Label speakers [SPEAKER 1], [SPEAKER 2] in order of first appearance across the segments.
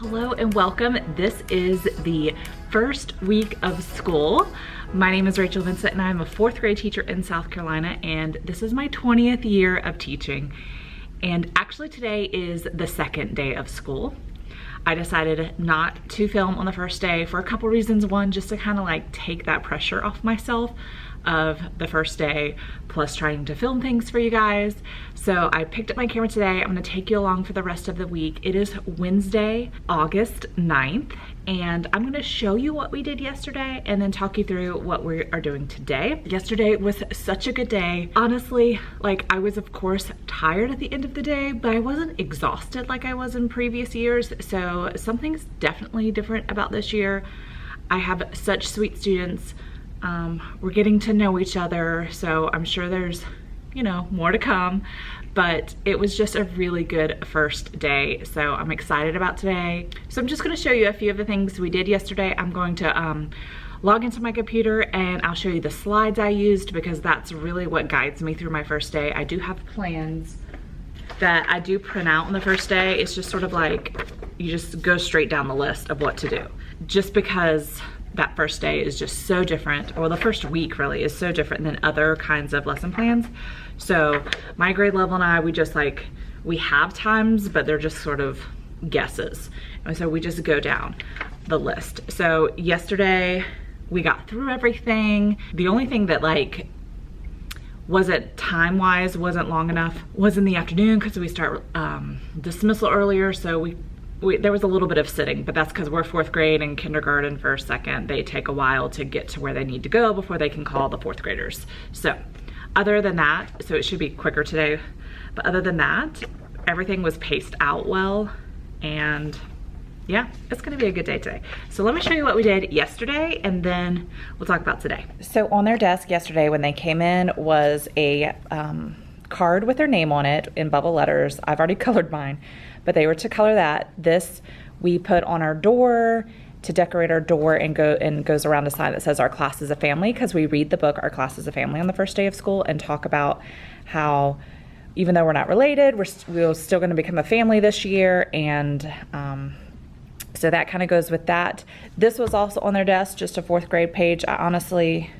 [SPEAKER 1] Hello and welcome. This is the first week of school. My name is Rachel Vincent and I'm a fourth grade teacher in South Carolina, and this is my 20th year of teaching. And actually today is the second day of school. I decided not to film on the first day for a couple reasons. One, just to kind of like take that pressure off myself of the first day, plus trying to film things for you guys. So I picked up my camera today. I'm gonna take you along for the rest of the week. It is Wednesday, August 9th, and I'm gonna show you what we did yesterday and then talk you through what we are doing today. Yesterday was such a good day. Honestly, like I was of course tired at the end of the day, but I wasn't exhausted like I was in previous years. So something's definitely different about this year. I have such sweet students. We're getting to know each other, so I'm sure there's, you know, more to come, but it was just a really good first day, so I'm excited about today. So I'm just going to show you a few of the things we did yesterday. I'm going to log into my computer and I'll show you the slides I used, because that's really what guides me through my first day. I do have plans that I do print out on the first day. It's just sort of like you just go straight down the list of what to do, just because that first day is just so different, or the first week really is so different than other kinds of lesson plans. So my grade level and I, we have times, but they're just sort of guesses. And so we just go down the list. So yesterday we got through everything. The only thing that like wasn't time-wise, wasn't long enough, was in the afternoon, because we start dismissal earlier. So there was a little bit of sitting, but that's because we're fourth grade and kindergarten, first, second, they take a while to get to where they need to go before they can call the fourth graders. So other than that, so it should be quicker today, but other than that, everything was paced out well, and yeah, it's gonna be a good day today. So let me show you what we did yesterday, and then we'll talk about today. So on their desk yesterday when they came in was a card with their name on it in bubble letters. I've already colored mine, but they were to color that. This we put on our door to decorate our door, and goes around a sign that says our class is a family, because we read the book Our Class is a Family on the first day of school and talk about how even though we're not related, we're still going to become a family this year. And so that kind of goes with that. This was also on their desk, just a fourth grade page. I honestly,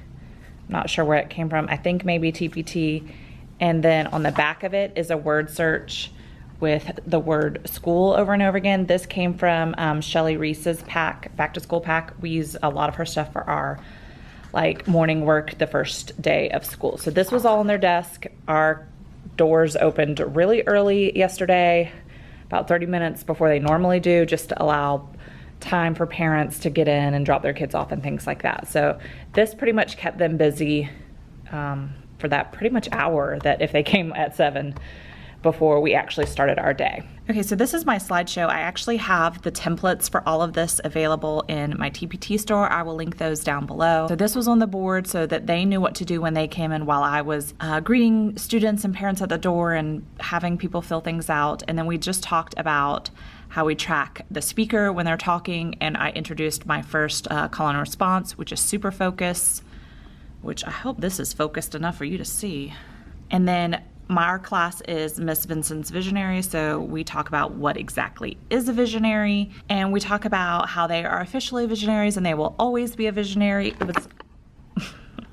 [SPEAKER 1] I'm not sure where it came from. I think maybe TPT. And then on the back of it is a word search with the word school over and over again. This came from Shelly Reese's pack, back to school pack. We use a lot of her stuff for our like morning work the first day of school. So this was all on their desk. Our doors opened really early yesterday, about 30 minutes before they normally do, just to allow time for parents to get in and drop their kids off and things like that. So this pretty much kept them busy for that pretty much hour that if they came at 7 before we actually started our day. Okay, so this is my slideshow. I actually have the templates for all of this available in my TPT store. I will link those down below. So this was on the board so that they knew what to do when they came in, while I was greeting students and parents at the door and having people fill things out. And then we just talked about how we track the speaker when they're talking, and I introduced my first call and response, which is super focus, which I hope this is focused enough for you to see. And then our class is Miss Vincent's Visionary, so we talk about what exactly is a visionary, and we talk about how they are officially visionaries and they will always be a visionary. It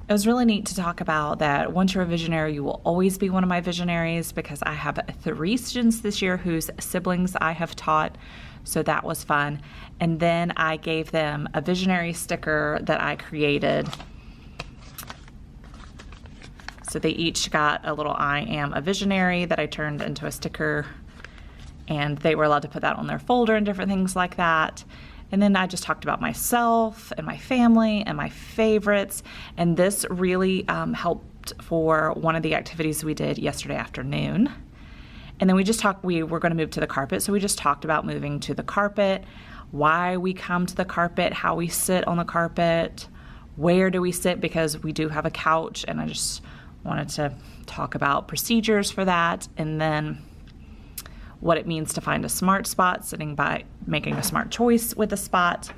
[SPEAKER 1] was really neat to talk about that once you're a visionary, you will always be one of my visionaries, because I have 3 students this year whose siblings I have taught, so that was fun. And then I gave them a visionary sticker that I created. So they each got a little I am a visionary that I turned into a sticker, and they were allowed to put that on their folder and different things like that. And then I just talked about myself and my family and my favorites. And this really helped for one of the activities we did yesterday afternoon. And then we just talked, we were going to move to the carpet. So we just talked about moving to the carpet, why we come to the carpet, how we sit on the carpet, where do we sit, because we do have a couch, and I just wanted to talk about procedures for that, and then what it means to find a smart spot, sitting by making a smart choice with a spot.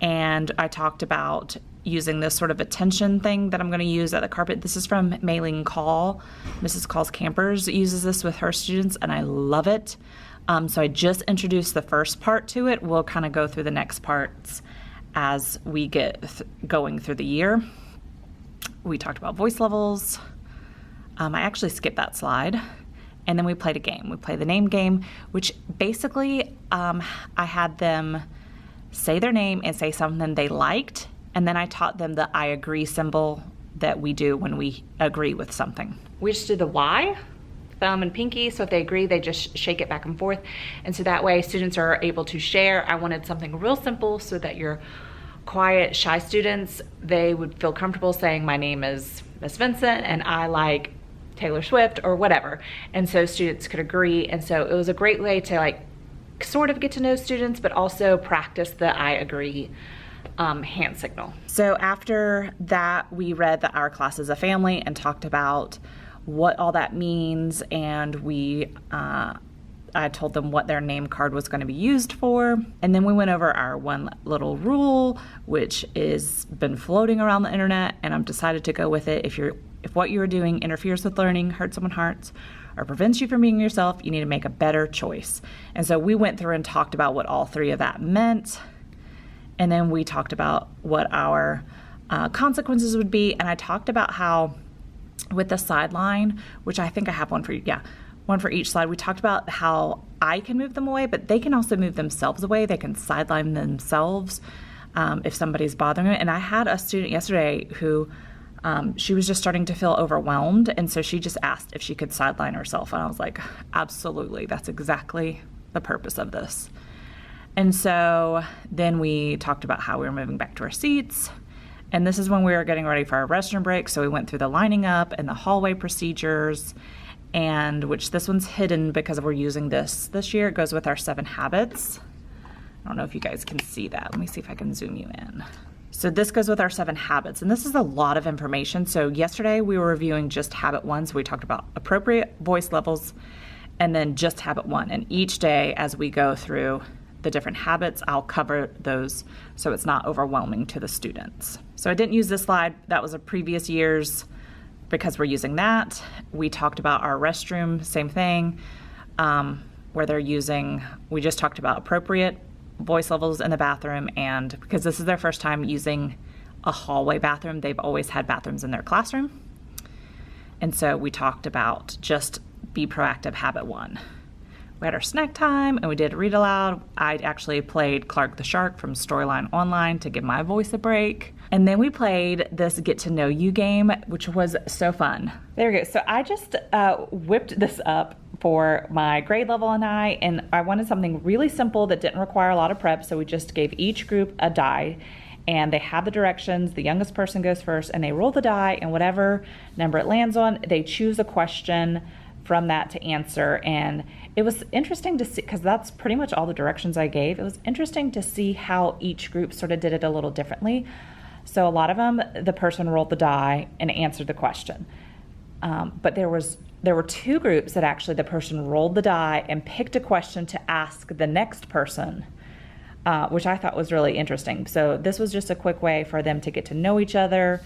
[SPEAKER 1] And I talked about using this sort of attention thing that I'm going to use at the carpet. This is from Maylene Call. Mrs. Call's Campers uses this with her students, and I love it. So I just introduced the first part to it. We'll kind of go through the next parts as we get going through the year. We talked about voice levels. I actually skipped that slide. And then we played a game. We played the name game, which basically I had them say their name and say something they liked. And then I taught them the I agree symbol that we do when we agree with something. We just did the Y, thumb and pinky. So if they agree, they just shake it back and forth. And so that way students are able to share. I wanted something real simple so that your quiet, shy students, they would feel comfortable saying, my name is Miss Vincent and I like Taylor Swift or whatever. And so students could agree. And so it was a great way to like sort of get to know students, but also practice the I agree hand signal. So after that, we read that our class is a family and talked about what all that means. And I told them what their name card was going to be used for. And then we went over our one little rule, which is been floating around the internet, and I've decided to go with it. If what you're doing interferes with learning, hurts someone's hearts, or prevents you from being yourself, you need to make a better choice. And so we went through and talked about what all three of that meant. And then we talked about what our consequences would be. And I talked about how with the sideline, which I think I have one for you. Yeah. One for each slide. We talked about how I can move them away, but they can also move themselves away. They can sideline themselves if somebody's bothering them. And I had a student yesterday who she was just starting to feel overwhelmed. And so she just asked if she could sideline herself. And I was like, absolutely. That's exactly the purpose of this. And so then we talked about how we were moving back to our seats. And this is when we were getting ready for our restroom break. So we went through the lining up and the hallway procedures, and which this one's hidden because we're using this year. It goes with our 7 habits. I don't know if you guys can see that. Let me see if I can zoom you in. So this goes with our 7 habits, and this is a lot of information. So yesterday we were reviewing just habit 1. So we talked about appropriate voice levels and then just habit 1. And each day as we go through the different habits, I'll cover those so it's not overwhelming to the students. So I didn't use this slide. That was a previous year's because we're using that. We talked about our restroom, same thing, where they're using, we just talked about appropriate voice levels in the bathroom, and because this is their first time using a hallway bathroom, they've always had bathrooms in their classroom. And so we talked about just be proactive, habit 1. We had our snack time and we did read aloud. I actually played Clark the Shark from Storyline Online to give my voice a break. And then we played this get to know you game, which was so fun. There we go. So I just whipped this up for my grade level and I wanted something really simple that didn't require a lot of prep. So we just gave each group a die and they have the directions. The youngest person goes first and they roll the die, and whatever number it lands on, they choose a question from that to answer. And it was interesting to see, because that's pretty much all the directions I gave. It was interesting to see how each group sort of did it a little differently. So a lot of them, the person rolled the die and answered the question. But there were 2 groups that actually the person rolled the die and picked a question to ask the next person, which I thought was really interesting. So this was just a quick way for them to get to know each other.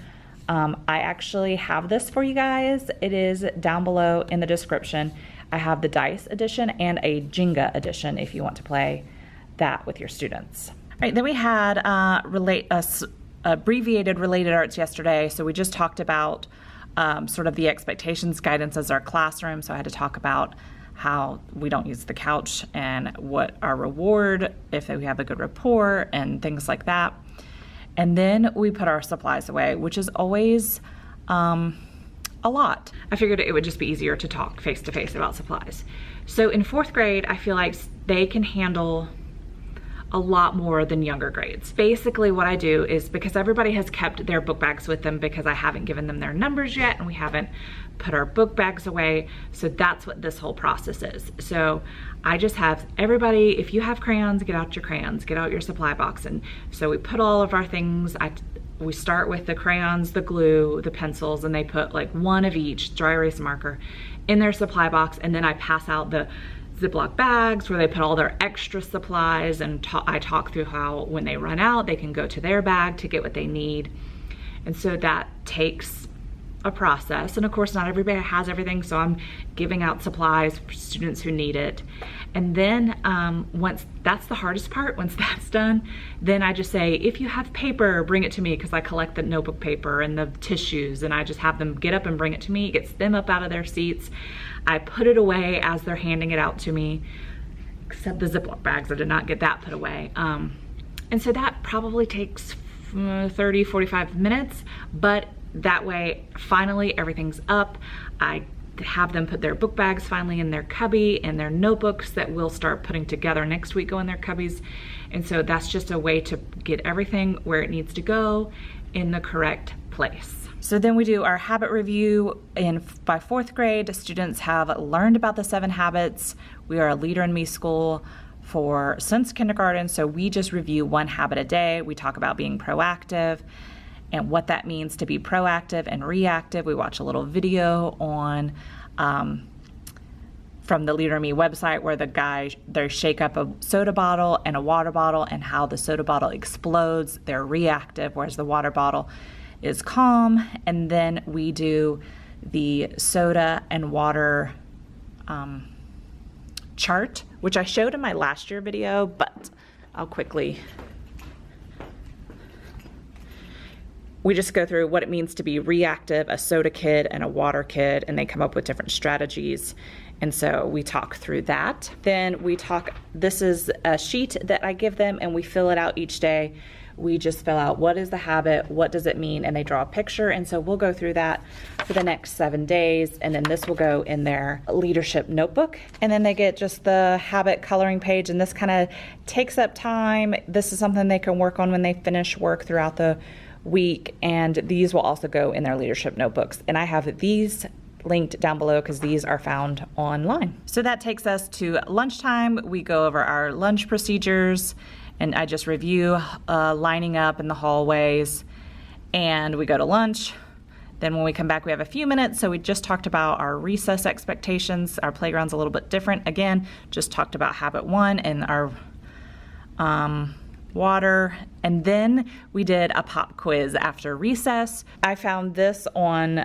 [SPEAKER 1] I actually have this for you guys. It is down below in the description. I have the dice edition and a Jenga edition if you want to play that with your students. All right, then we had abbreviated related arts yesterday. So we just talked about sort of the expectations, guidance as our classroom. So I had to talk about how we don't use the couch and what our reward if we have a good rapport and things like that. And then we put our supplies away, which is always a lot. I figured it would just be easier to talk face to face about supplies. So in 4th grade, I feel like they can handle a lot more than younger grades. Basically what I do is, because everybody has kept their book bags with them because I haven't given them their numbers yet and we haven't put our book bags away. So that's what this whole process is. So I just have everybody, if you have crayons, get out your crayons, get out your supply box. And so we put all of our things, we start with the crayons, the glue, the pencils, and they put like 1 of each dry erase marker in their supply box. And then I pass out the Ziploc bags where they put all their extra supplies, and I talk through how when they run out, they can go to their bag to get what they need. And so that takes a process. And of course, not everybody has everything, so I'm giving out supplies for students who need it. And then once that's the hardest part, once that's done, then I just say, if you have paper, bring it to me, because I collect the notebook paper and the tissues, and I just have them get up and bring it to me. It gets them up out of their seats. I put it away as they're handing it out to me, except the Ziploc bags. I did not get that put away. And so that probably takes 30, 45 minutes, but that way, finally, everything's up. I have them put their book bags finally in their cubby, and their notebooks that we'll start putting together next week go in their cubbies. And so that's just a way to get everything where it needs to go in the correct place. So then we do our habit review, and by 4th grade, students have learned about the 7 habits. We are a Leader in Me school since kindergarten, so we just review 1 habit a day. We talk about being proactive and what that means to be proactive and reactive. We watch a little video on from the Leader in Me website where they shake up a soda bottle and a water bottle, and how the soda bottle explodes. They're reactive, whereas the water bottle is calm. And then we do the soda and water chart, which I showed in my last year video, but I'll quickly. We just go through what it means to be reactive, a soda kid and a water kid, and they come up with different strategies. And so we talk through that. Then we talk, this is a sheet that I give them, and we fill it out each day. We just fill out, what is the habit, what does it mean, and they draw a picture. And so we'll go through that for the next 7 days, and then this will go in their leadership notebook. And then they get just the habit coloring page, and this kind of takes up time. This is something they can work on when they finish work throughout the week, and these will also go in their leadership notebooks. And I have these linked down below because these are found online. So that takes us to lunchtime. We go over our lunch procedures, and I just review lining up in the hallways, and we go to lunch. Then when we come back, we have a few minutes. So we just talked about our recess expectations. Our playground's a little bit different. Again, just talked about habit 1 and our water. And then we did a pop quiz after recess. I found this on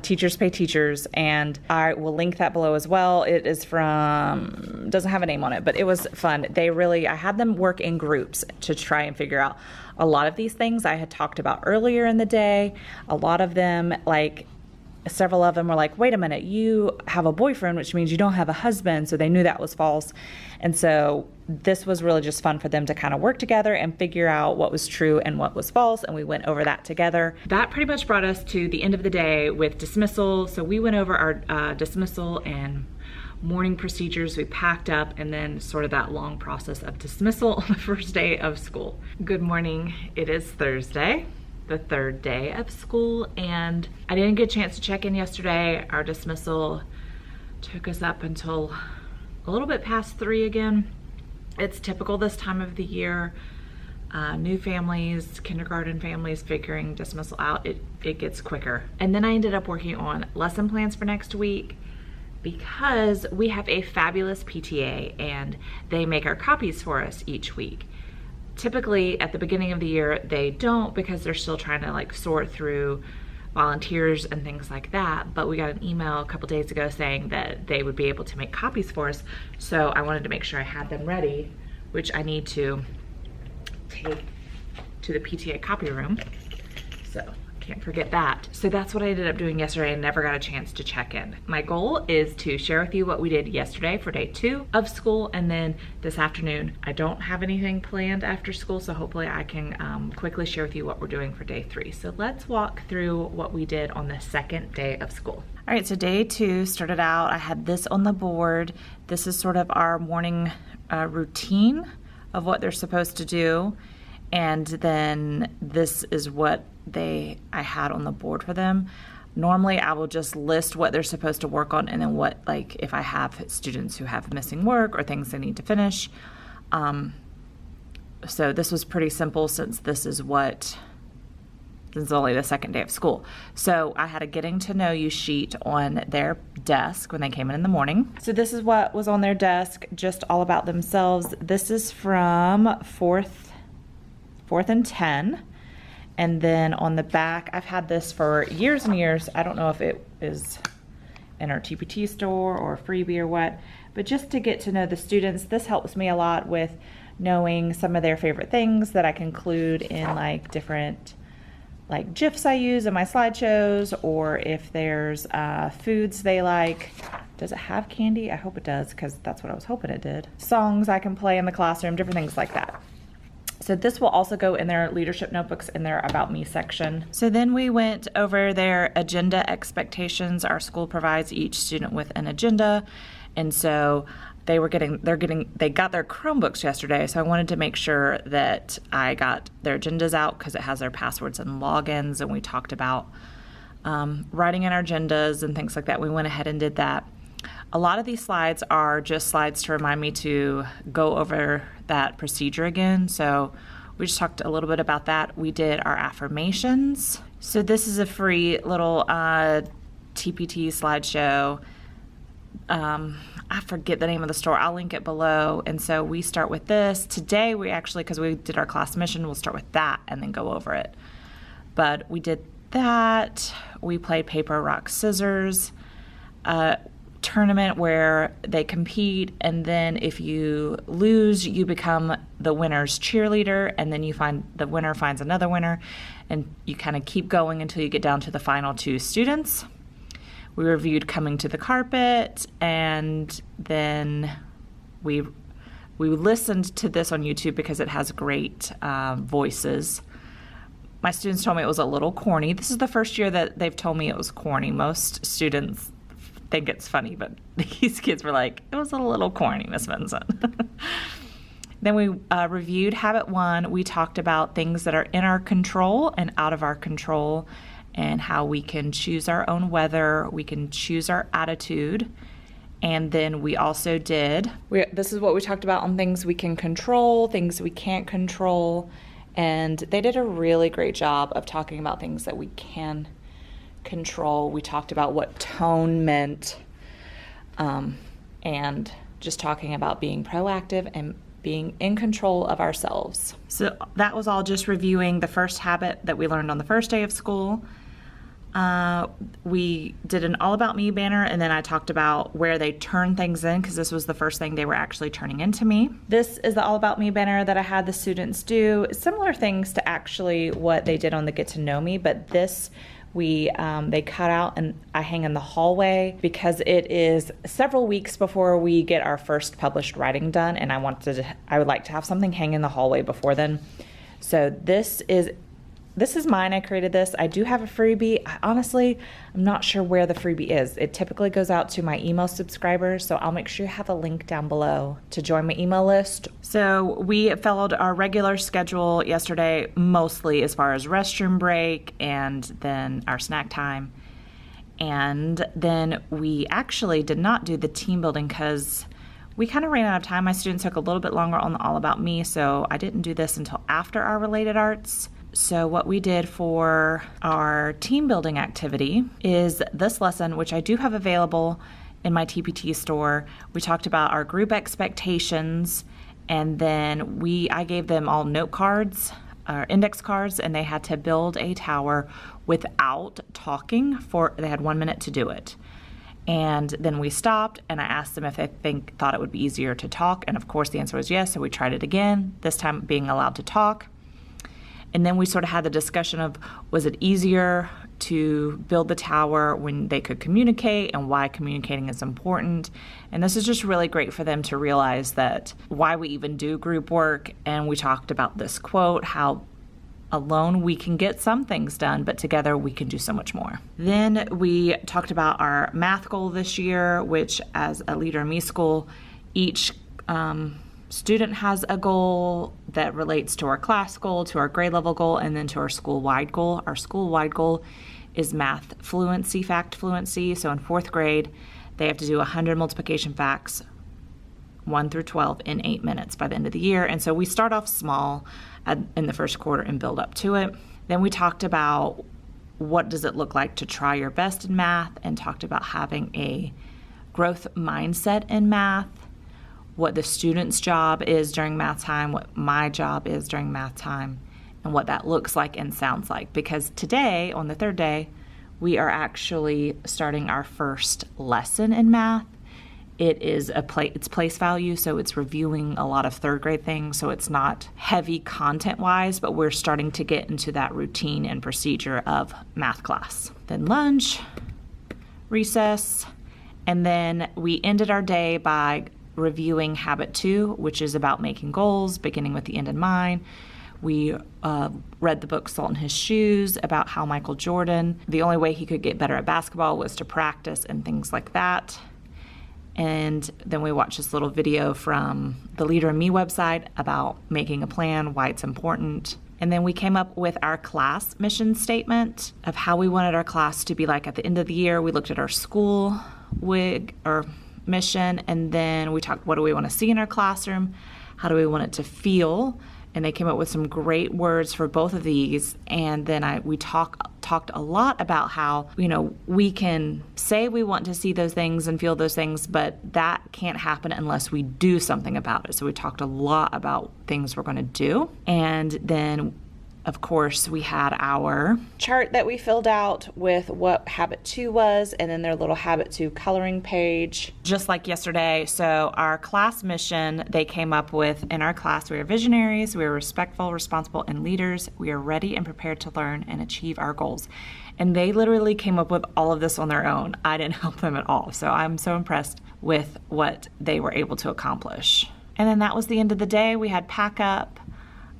[SPEAKER 1] Teachers Pay Teachers, and I will link that below as well. It is from, doesn't have a name on it, but it was fun. I had them work in groups to try and figure out a lot of these things I had talked about earlier in the day. A lot of them, like several of them were like, wait a minute, you have a boyfriend, which means you don't have a husband. So they knew that was false. And so this was really just fun for them to kind of work together and figure out what was true and what was false. And we went over that together. That pretty much brought us to the end of the day with dismissal. So we went over our dismissal and morning procedures. We packed up, and then sort of that long process of dismissal on the first day of school. Good morning. It is Thursday, the 3rd day of school, and I didn't get a chance to check in yesterday. Our dismissal took us up until a little bit past 3 again. It's typical this time of the year. New families, kindergarten families figuring dismissal out, it gets quicker. And then I ended up working on lesson plans for next week because we have a fabulous PTA and they make our copies for us each week. Typically at the beginning of the year they don't, because they're still trying to like sort through volunteers and things like that, but we got an email a couple days ago saying that they would be able to make copies for us, so I wanted to make sure I had them ready, which I need to take to the PTA copy room, so can't forget that. So that's what I ended up doing yesterday. I never got a chance to check in. My goal is to share with you what we did yesterday for day 2 of school, and then this afternoon I don't have anything planned after school, so hopefully I can quickly share with you what we're doing for day 3. So let's walk through what we did on the 2nd day of school. All right, so day 2 started out, I had this on the board. This is sort of our morning routine of what they're supposed to do, and then this is what I had on the board for them. Normally I will just list what they're supposed to work on, and then what, like if I have students who have missing work or things they need to finish. So this was pretty simple since this is only the 2nd day of school. So I had a getting to know you sheet on their desk when they came in the morning. So this is what was on their desk, just all about themselves. This is from fourth and 10. And then on the back, I've had this for years and years. I don't know if it is in our TPT store or a freebie or what, but just to get to know the students, this helps me a lot with knowing some of their favorite things that I can include in like different like GIFs I use in my slideshows, or if there's foods they like. Does it have candy? I hope it does, because that's what I was hoping it did. Songs I can play in the classroom, different things like that. So this will also go in their leadership notebooks in their About Me section. So then we went over their agenda expectations. Our school provides each student with an agenda. And so they got their Chromebooks yesterday. So I wanted to make sure that I got their agendas out because it has their passwords and logins. And we talked about writing in our agendas and things like that. We went ahead and did that. A lot of these slides are just slides to remind me to go over that procedure again. So we just talked a little bit about that. We did our affirmations. So this is a free little TPT slideshow. I forget the name of the store. I'll link it below. And so we start with this. Today we actually, because we did our class mission, we'll start with that and then go over it. But we did that. We played paper, rock, scissors. Tournament where they compete, and then if you lose, you become the winner's cheerleader, and then the winner finds another winner, and you kind of keep going until you get down to the final two students. We reviewed Coming to the Carpet, and then we listened to this on YouTube because it has great voices. My students told me it was a little corny. This is the first year that they've told me it was corny. Most students think it's funny, but these kids were like, it was a little corny, Miss Vincent. Then we reviewed Habit 1. We talked about things that are in our control and out of our control, and how we can choose our own weather, we can choose our attitude. And then we also this is what we talked about on things we can control, things we can't control. And they did a really great job of talking about things that we can control. We talked about what tone meant, and just talking about being proactive and being in control of ourselves. So that was all just reviewing the first habit that we learned on the first day of school. We did an All About Me banner, and then I talked about where they turn things in, because this was the first thing they were actually turning into me. This is the All About Me banner that I had the students do. Similar things to actually what they did on the Get to Know Me, but this they cut out and I hang in the hallway because it is several weeks before we get our first published writing done, and I would like to have something hang in the hallway before then. So this is mine. I created this. I do have a freebie. I'm not sure where the freebie is. It typically goes out to my email subscribers, so I'll make sure you have a link down below to join my email list. So we followed our regular schedule yesterday, mostly as far as restroom break and then our snack time. And then we actually did not do the team building because we kind of ran out of time. My students took a little bit longer on the All About Me, so I didn't do this until after our related arts. So what we did for our team building activity is this lesson, which I do have available in my TPT store. We talked about our group expectations, and then I gave them all note cards, index cards, and they had to build a tower without talking. They had 1 minute to do it. And then we stopped, and I asked them if they thought it would be easier to talk, and of course the answer was yes, so we tried it again, this time being allowed to talk. And then we sort of had the discussion of, was it easier to build the tower when they could communicate, and why communicating is important. And this is just really great for them to realize that why we even do group work. And we talked about this quote, how alone we can get some things done, but together we can do so much more. Then we talked about our math goal this year, which as a Leader in Me school, each student has a goal that relates to our class goal, to our grade level goal, and then to our school-wide goal. Our school-wide goal is math fluency, fact fluency. So in 4th grade, they have to do 100 multiplication facts, 1 through 12, in 8 minutes by the end of the year. And so we start off small in the first quarter and build up to it. Then we talked about what does it look like to try your best in math, and talked about having a growth mindset in math, what the student's job is during math time, what my job is during math time, and what that looks like and sounds like. Because today, on the third day, we are actually starting our first lesson in math. It is it's place value, so it's reviewing a lot of third grade things, so it's not heavy content-wise, but we're starting to get into that routine and procedure of math class. Then lunch, recess, and then we ended our day by reviewing Habit 2, which is about making goals, beginning with the end in mind. We read the book Salt in His Shoes about how Michael Jordan, the only way he could get better at basketball was to practice and things like that. And then we watched this little video from the Leader in Me website about making a plan, why it's important. And then we came up with our class mission statement of how we wanted our class to be like at the end of the year. We looked at our school WIG or mission, and then we talked, what do we want to see in our classroom? How do we want it to feel? And they came up with some great words for both of these. And then we talked a lot about how, we can say we want to see those things and feel those things, but that can't happen unless we do something about it. So we talked a lot about things we're going to do. And then, of course, we had our chart that we filled out with what Habit 2 was, and then their little Habit 2 coloring page, just like yesterday. So our class mission, they came up with, in our class, we are visionaries, we are respectful, responsible, and leaders. We are ready and prepared to learn and achieve our goals. And they literally came up with all of this on their own. I didn't help them at all. So I'm so impressed with what they were able to accomplish. And then that was the end of the day. We had pack up.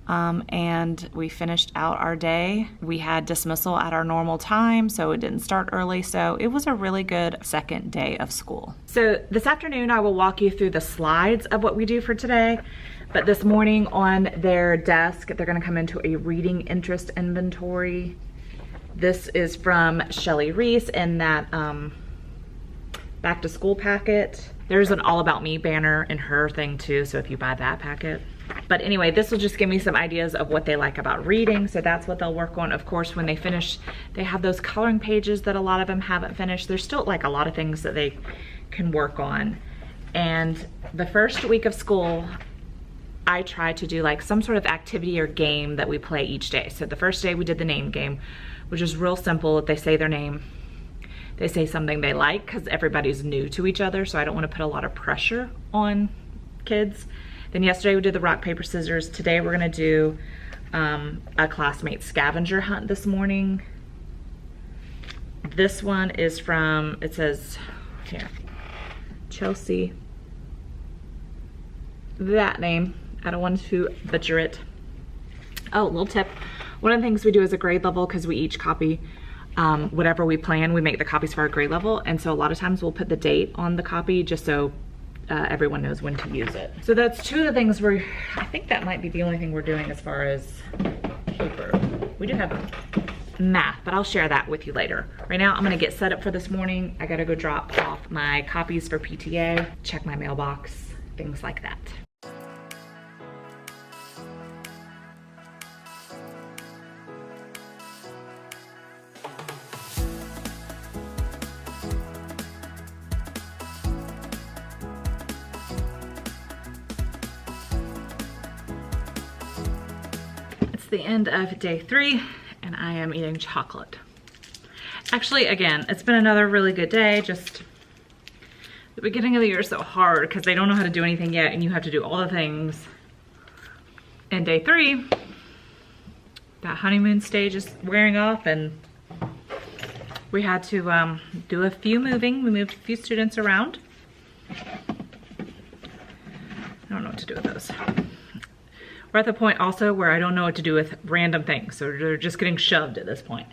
[SPEAKER 1] And we finished out our day. We had dismissal at our normal time, so it didn't start early. So it was a really good second day of school. So this afternoon, I will walk you through the slides of what we do for today. But this morning on their desk, they're going to come into a reading interest inventory. This is from Shelly Reese in that back to school packet. There's an All About Me banner in her thing too, so if you buy that packet. But anyway, this will just give me some ideas of what they like about reading, so that's what they'll work on. Of course, when they finish, they have those coloring pages that a lot of them haven't finished. There's still like a lot of things that they can work on. And the first week of school, I try to do like some sort of activity or game that we play each day. So the first day we did the name game, which is real simple. If they say their name, they say something they like, because everybody's new to each other, so I don't want to put a lot of pressure on kids. Then yesterday we did the rock, paper, scissors. Today we're gonna do a classmate scavenger hunt this morning. This one is from, it says here, Chelsea. That name, I don't want to butcher it. Oh, little tip. One of the things we do as a grade level, because we each copy whatever we plan, we make the copies for our grade level. And so a lot of times we'll put the date on the copy just so everyone knows when to use it. So that's two of the things I think that might be the only thing we're doing as far as paper. We do have math, but I'll share that with you later. Right now, I'm gonna get set up for this morning. I gotta go drop off my copies for PTA, check my mailbox, things like that. The end of day 3 and I am eating chocolate. Actually, again, it's been another really good day. Just the beginning of the year is so hard because they don't know how to do anything yet and you have to do all the things. And day 3, that honeymoon stage is wearing off and we had to do a few moving. We moved a few students around. I don't know what to do with those. We're at the point also where I don't know what to do with random things, so they're just getting shoved at this point.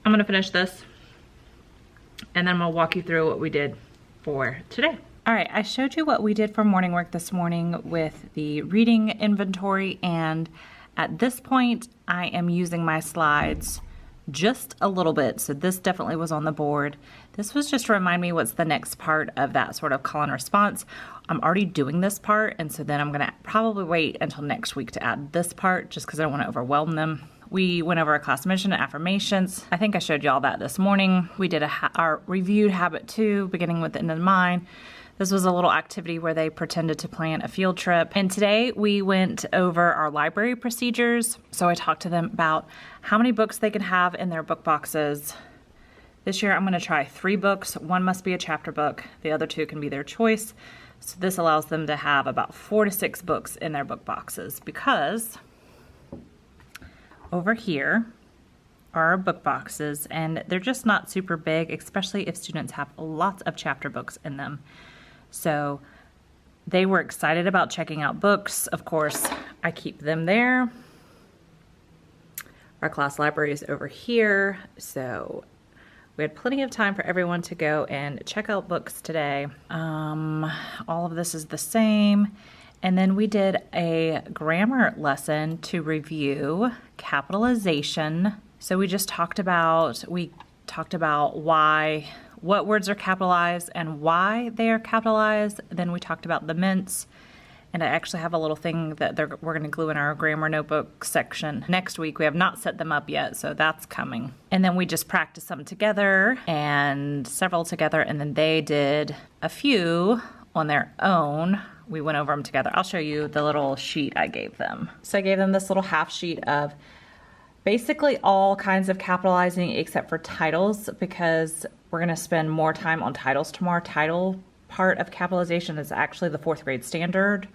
[SPEAKER 1] I'm gonna finish this, and then I'm gonna walk you through what we did for today. All right, I showed you what we did for morning work this morning with the reading inventory, and at this point, I am using my slides just a little bit, so this definitely was on the board. This was just to remind me what's the next part of that sort of call and response. I'm already doing this part, and so then I'm gonna probably wait until next week to add this part just because I don't want to overwhelm them. We went over our class mission and affirmations. I think I showed you all that this morning. We did our reviewed Habit 2, beginning with the end in mind. This was a little activity where they pretended to plan a field trip. And today we went over our library procedures. So I talked to them about how many books they could have in their book boxes. This year I'm going to try 3 books. One must be a chapter book. The other 2 can be their choice. So this allows them to have about 4 to 6 books in their book boxes, because over here are our book boxes, and they're just not super big, especially if students have lots of chapter books in them. So they were excited about checking out books. Of course, I keep them there. Our class library is over here, so we had plenty of time for everyone to go and check out books today. All of this is the same. And then we did a grammar lesson to review capitalization. So we talked about what words are capitalized and why they are capitalized. Then we talked about the mints. And I actually have a little thing that we're going to glue in our grammar notebook section next week. We have not set them up yet, so that's coming. And then we just practiced some together and several together, and then they did a few on their own. We went over them together. I'll show you the little sheet I gave them. So I gave them this little half sheet of basically all kinds of capitalizing except for titles, because we're going to spend more time on titles tomorrow. Title part of capitalization is actually the 4th grade standard.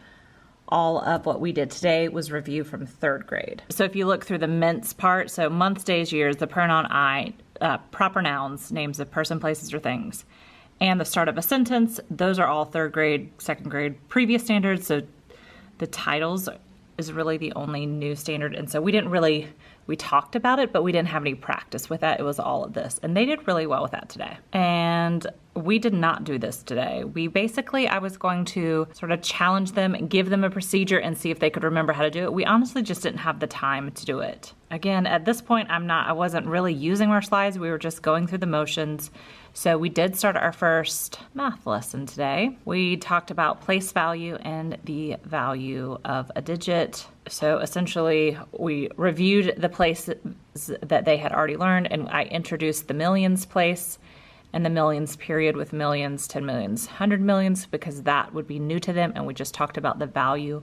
[SPEAKER 1] All of what we did today was review from 3rd grade. So if you look through the mints part, so months, days, years, the pronoun I, proper nouns, names of person, places, or things, and the start of a sentence, those are all 3rd grade, 2nd grade previous standards. So the titles is really the only new standard. And so we talked about it, but we didn't have any practice with that. It was all of this. And they did really well with that today. And we did not do this today. I was going to sort of challenge them and give them a procedure and see if they could remember how to do it. We honestly just didn't have the time to do it. Again, at this point, I wasn't really using our slides. We were just going through the motions. So we did start our first math lesson today. We talked about place value and the value of a digit. So essentially, we reviewed the places that they had already learned, and I introduced the millions place and the millions period with millions, 10 millions, 100 millions, because that would be new to them, and we just talked about the value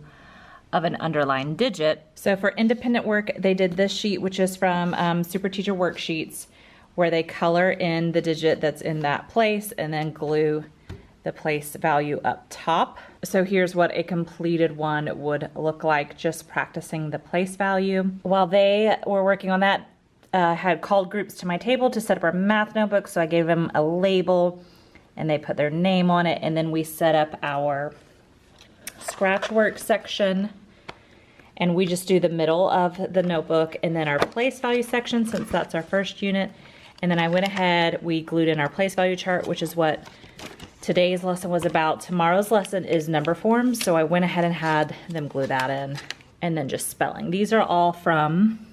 [SPEAKER 1] of an underlined digit. So for independent work, they did this sheet, which is from Super Teacher Worksheets, where they color in the digit that's in that place and then glue the place value up top. So here's what a completed one would look like, just practicing the place value. While they were working on that, I had called groups to my table to set up our math notebook, so I gave them a label and they put their name on it, and then we set up our scratch work section, and we just do the middle of the notebook and then our place value section, since that's our first unit. And then I went ahead, we glued in our place value chart, which is what today's lesson was about. Tomorrow's lesson is number forms, so I went ahead and had them glue that in, and then just spelling. These are all from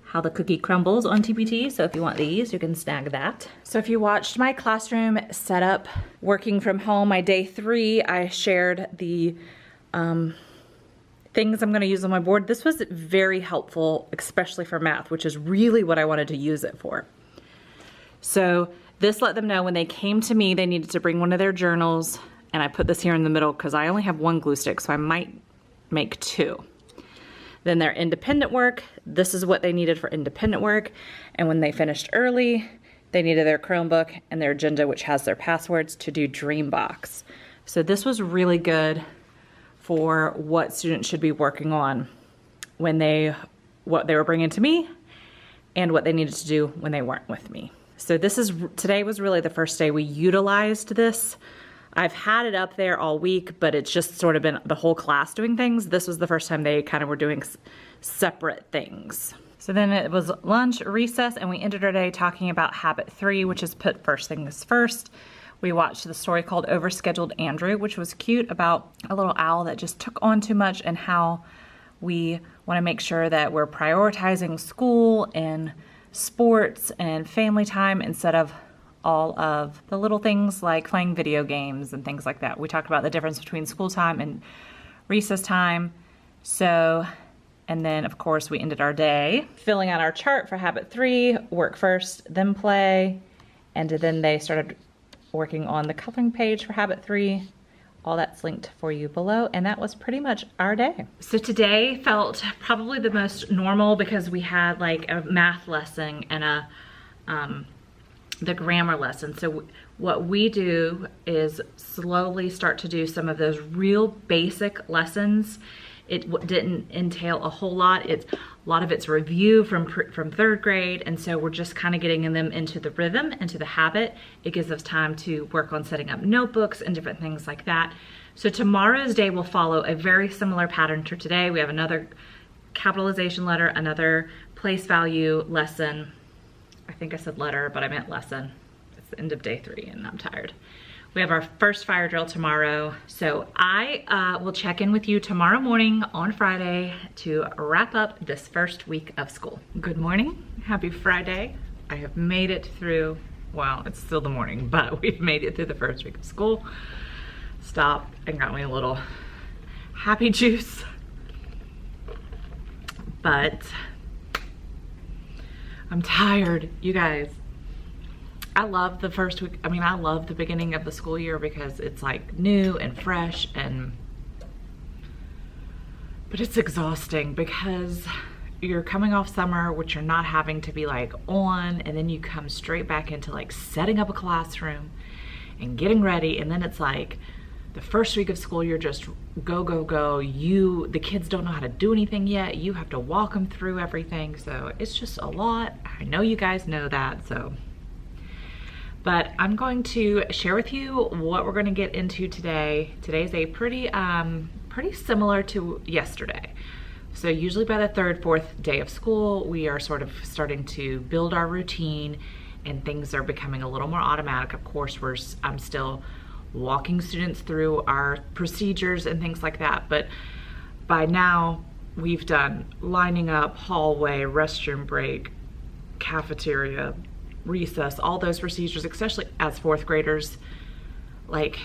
[SPEAKER 1] How the Cookie Crumbles on TPT, so if you want these, you can snag that. So if you watched my classroom setup working from home, my day 3, I shared the things I'm gonna use on my board. This was very helpful, especially for math, which is really what I wanted to use it for. So this let them know when they came to me, they needed to bring one of their journals, and I put this here in the middle because I only have 1 glue stick, so I might make 2. Then their independent work, this is what they needed for independent work. And when they finished early, they needed their Chromebook and their agenda, which has their passwords, to do Dreambox. So this was really good for what students should be working on when what they were bringing to me and what they needed to do when they weren't with me. So today was really the first day we utilized this. I've had it up there all week, but it's just sort of been the whole class doing things. This was the first time they kind of were doing separate things. So then it was lunch, recess, and we ended our day talking about habit 3, which is put first things first. We watched the story called Overscheduled Andrew, which was cute, about a little owl that just took on too much, and how we want to make sure that we're prioritizing school and sports and family time instead of all of the little things like playing video games and things like that. We talked about the difference between school time and recess time. So, and then of course we ended our day filling out our chart for habit 3, work first, then play. And then they started working on the coloring page for Habit 3. All that's linked for you below, and that was pretty much our day. So today felt probably the most normal because we had like a math lesson and the grammar lesson. So what we do is slowly start to do some of those real basic lessons. It didn't entail a whole lot. A lot of it's review from 3rd grade, and so we're just kind of getting them into the rhythm, into the habit. It gives us time to work on setting up notebooks and different things like that. So tomorrow's day will follow a very similar pattern to today. We have another capitalization letter, another place value lesson. I think I said letter, but I meant lesson. It's the end of day 3 and I'm tired. We have our first fire drill tomorrow. So I will check in with you tomorrow morning on Friday to wrap up this first week of school. Good morning, happy Friday. I have made it through, well, it's still the morning, but we've made it through the first week of school. Stopped and got me a little happy juice. But I'm tired, you guys. I love the first week. I mean, I love the beginning of the school year because it's like new and fresh, but it's exhausting because you're coming off summer, which you're not having to be like on, and then you come straight back into like setting up a classroom and getting ready, and then it's like the first week of school, you're just go, go, go. The kids don't know how to do anything yet. You have to walk them through everything. So it's just a lot. I know you guys know that, so. But I'm going to share with you what we're going to get into today. Today's a pretty similar to yesterday. So usually by the 3rd, 4th day of school, we are sort of starting to build our routine and things are becoming a little more automatic. Of course, I'm still walking students through our procedures and things like that. But by now, we've done lining up, hallway, restroom break, cafeteria, recess, all those procedures, especially as 4th graders. Like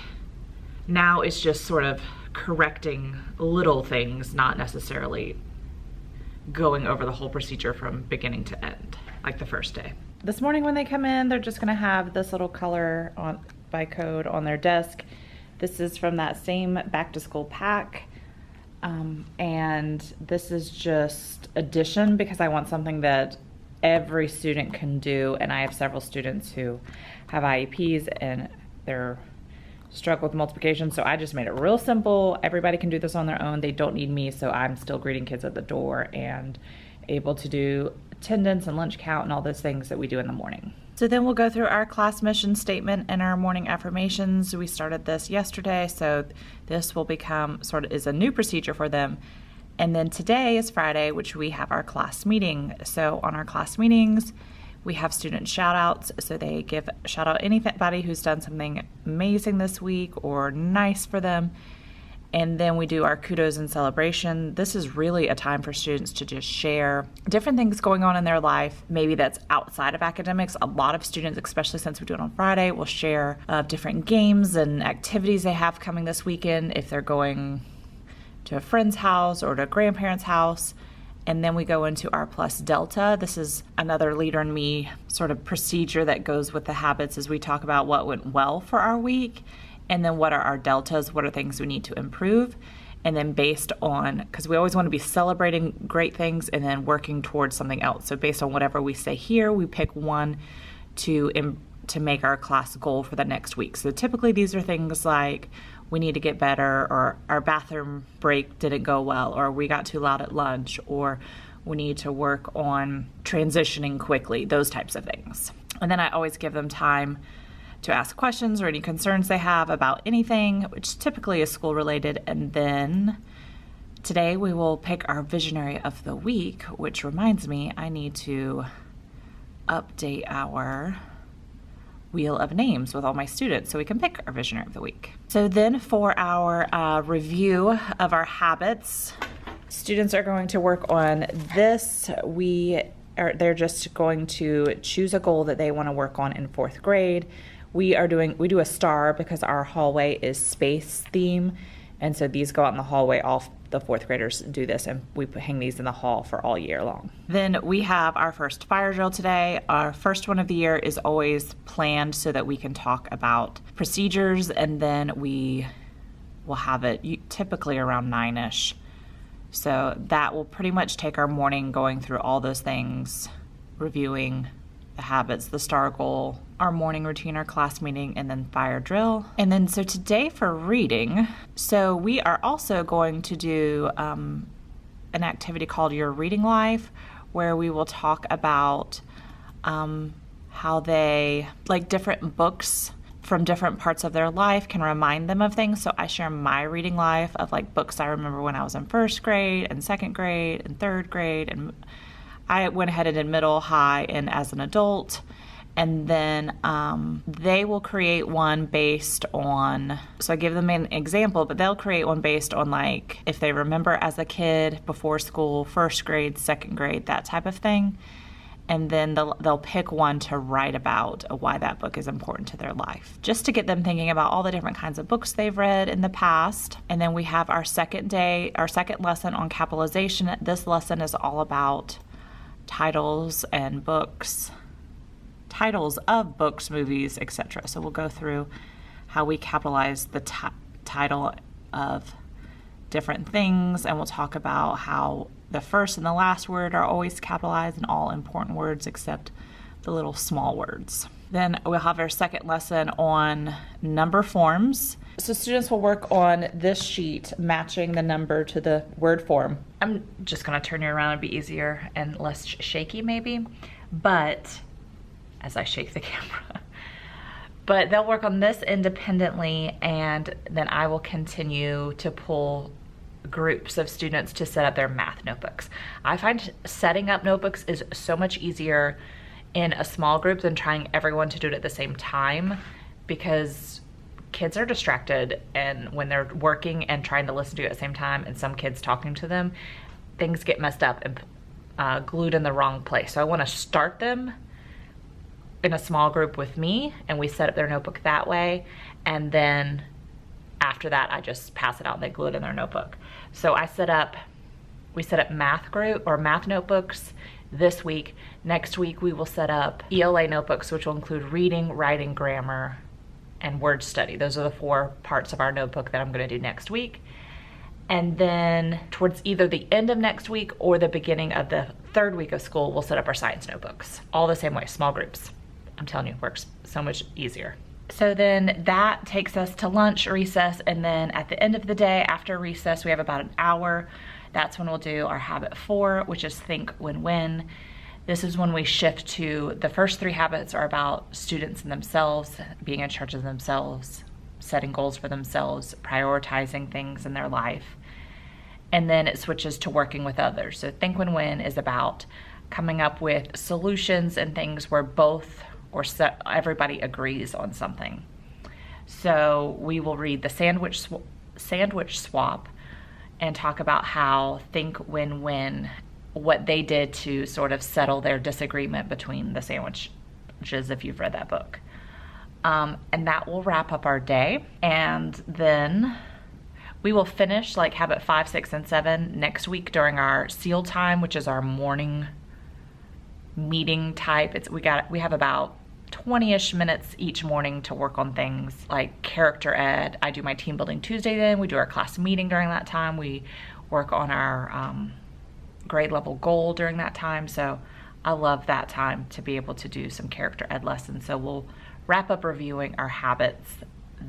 [SPEAKER 1] now it's just sort of correcting little things, not necessarily going over the whole procedure from beginning to end, like the first day. This morning when they come in, they're just gonna have this little color by code on their desk. This is from that same back to school pack. And this is just addition because I want something that every student can do, and I have several students who have IEPs and they're struggle with multiplication, so I just made it real simple. Everybody can do this on their own. They don't need me, so I'm still greeting kids at the door and able to do attendance and lunch count and all those things that we do in the morning. So then we'll go through our class mission statement and our morning affirmations. We started this yesterday, so this will become is a new procedure for them. And then today is Friday, which we have our class meeting. So on our class meetings, we have student shout outs. So they shout out anybody who's done something amazing this week or nice for them. And then we do our kudos and celebration. This is really a time for students to just share different things going on in their life. Maybe that's outside of academics. A lot of students, especially since we do it on Friday, will share different games and activities they have coming this weekend if they're going to a friend's house or to a grandparent's house. And then we go into our plus delta. This is another Leader in Me sort of procedure that goes with the habits as we talk about what went well for our week, and then what are our deltas, what are things we need to improve, and then based on, because we always want to be celebrating great things and then working towards something else. So based on whatever we say here, we pick one to make our class goal for the next week. So typically these are things like we need to get better, or our bathroom break didn't go well, or we got too loud at lunch, or we need to work on transitioning quickly, those types of things. And then I always give them time to ask questions or any concerns they have about anything, which typically is school related. And then today we will pick our visionary of the week, which reminds me I need to update our wheel of names with all my students so we can pick our visionary of the week. So then for our review of our habits, students are going to work on this. They're just going to choose a goal that they want to work on in 4th grade. We do a star because our hallway is space theme, and so these go out in the hallway all the fourth graders do this, and we hang these in the hall for all year long. Then we have our first fire drill today. Our first one of the year is always planned so that we can talk about procedures, and then we will have it typically around 9-ish. So that will pretty much take our morning going through all those things, reviewing the habits, the STAR goal, our morning routine, our class meeting, and then fire drill. And then so today for reading, so we are also going to do an activity called Your Reading Life, where we will talk about how they, like, different books from different parts of their life can remind them of things. So I share my reading life of like books I remember when I was in first grade and second grade and third grade, and I went ahead and did middle, high, and as an adult. And then they will create one based on, so I give them an example, but they'll create one based on like if they remember as a kid, before school, first grade, second grade, that type of thing. And then they'll pick one to write about why that book is important to their life, just to get them thinking about all the different kinds of books they've read in the past. And then we have our second lesson on capitalization. This lesson is all about titles and books, titles of books, movies, etc. So we'll go through how we capitalize the title of different things, and we'll talk about how the first and the last word are always capitalized in all important words except the little small words. Then we'll have our second lesson on number forms. So students will work on this sheet matching the number to the word form. I'm just gonna turn you around and be easier and less shaky maybe, but as I shake the camera. But they'll work on this independently, and then I will continue to pull groups of students to set up their math notebooks. I find setting up notebooks is so much easier in a small group than trying everyone to do it at the same time, because kids are distracted, and when they're working and trying to listen to it at the same time and some kids talking to them, things get messed up and glued in the wrong place. So I want to start them in a small group with me, and we set up their notebook that way, and then after that I just pass it out and they glue it in their notebook. So we set up math group or math notebooks this week. Next week we will set up ELA notebooks, which will include reading, writing, grammar, and word study. Those are the 4 parts of our notebook that I'm going to do next week. And then towards either the end of next week or the beginning of the 3rd week of school, we'll set up our science notebooks. All the same way, small groups. I'm telling you, it works so much easier. So then that takes us to lunch, recess, and then at the end of the day, after recess, we have about an hour. That's when we'll do our habit 4, which is think, win, win. This is when we shift to the first 3 habits are about students and themselves, being in charge of themselves, setting goals for themselves, prioritizing things in their life. And then it switches to working with others. So think, win, win is about coming up with solutions and things where both or everybody agrees on something. So we will read the sandwich swap and talk about how think, win, win, what they did to sort of settle their disagreement between the sandwiches, if you've read that book. And that will wrap up our day. And then we will finish like habit 5, 6, and 7 next week during our SEAL time, which is our morning meeting type. We have about 20-ish minutes each morning to work on things like character ed. I do my team building Tuesday then. We do our class meeting during that time. We work on our grade level goal during that time. So I love that time to be able to do some character ed lessons. So we'll wrap up reviewing our habits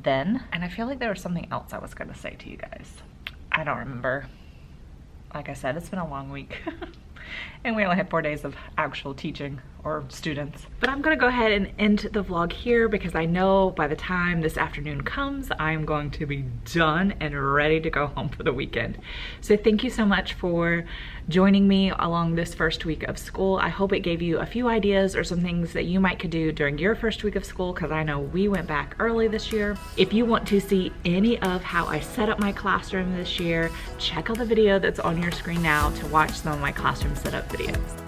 [SPEAKER 1] then. And I feel like there was something else I was going to say to you guys. I don't remember. Like I said, it's been a long week. And we only had 4 days of actual teaching or students. But I'm gonna go ahead and end the vlog here because I know by the time this afternoon comes, I'm going to be done and ready to go home for the weekend. So thank you so much for joining me along this first week of school. I hope it gave you a few ideas or some things that you might could do during your first week of school, because I know we went back early this year. If you want to see any of how I set up my classroom this year, check out the video that's on your screen now to watch some of my classroom setup videos.